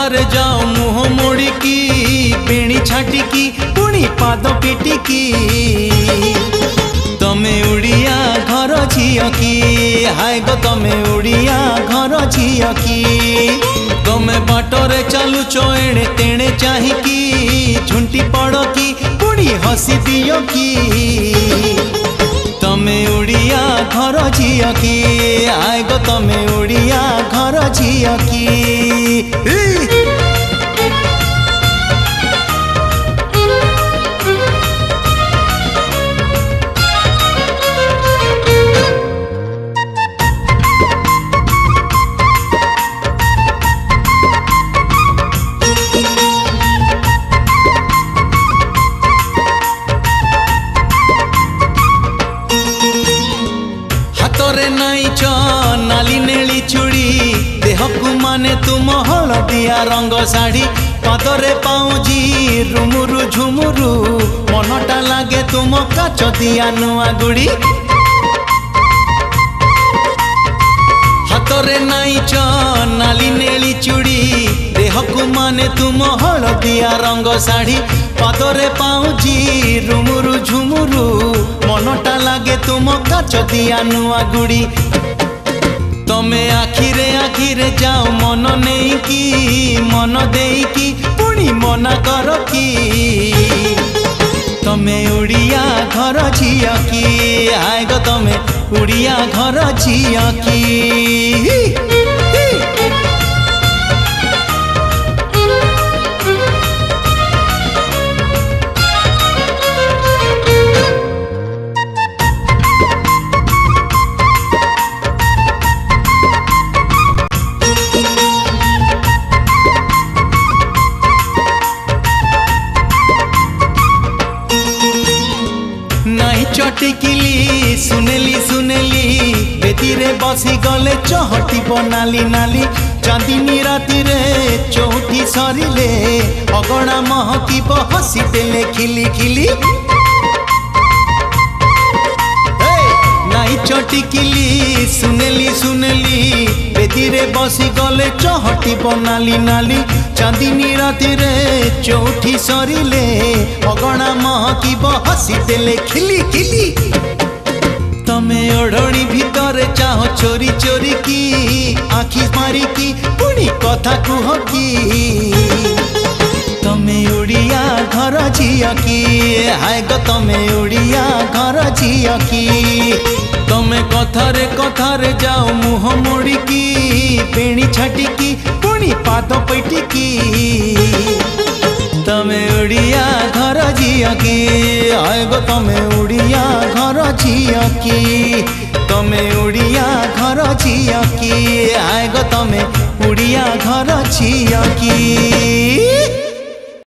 बाहर जाओ मुह मोड़िकी बेणी छाटिकी पुणी पाद पिटिकी तमे उड़िया घर झियो की हाय गो तमे उड़िया घर झियो की तमे बाटरे चलुच एणे तेणे चाहिकी झुंटी पड़ की पुणी हसी दियो की तमे उड़िया घर झियो की हाय गो तमे उड़िया घर झियो की नाली नेली चूड़ी देहकु माने तुम हलदिया रंग साड़ी पादरे पाउजी रुमुरु झुमुरु मनटा लागे तुम काच दिया नुआ गुड़ी हाथरे नाइच नाली नेली चूड़ी देहकु माने तुम हलदिया रंग साड़ी पादरे पाउजी रुमुरु झुमुरु मनटा लागे तुम काच दिया नुआ गुड़ी तमे आखिरे आखिरे जाओ मन नहीं की मन देई की पुणी मना कर की तमे उड़िया घर झियो की हाय गो तमे उड़िया घर झियो की चटिकिली सुनेली सुनेली बेदीरे बसी गले चहटी बनाली नाली चांदनी राति रे चौठी सरिले अगणा महकीब हसी देले खिली खिली नाई चटिकिली सुनेली सुनेली बेदीरे बसी गले चहटी बनाली नाली चांदनी राति रे चौठी सरिले अगणा महकीब हसी देले खिली खिली तमे ओढ़णी भितर चाह चोरी चोरी की आखि मारी की पुणी कथा कुह की तमे उड़िया घर झियो की हाय गो तमे उड़िया घर झियो की तमे कथारे जाओ मुह मोड़िकी बेणी छाटिकी पुणी पाद पिटिकी तमे उड़िया घर झियो की हाय गो तमे उड़िया घर झियो की तमे उड़िया घर झियो की हाय गो तमे उड़िया घर झियो की।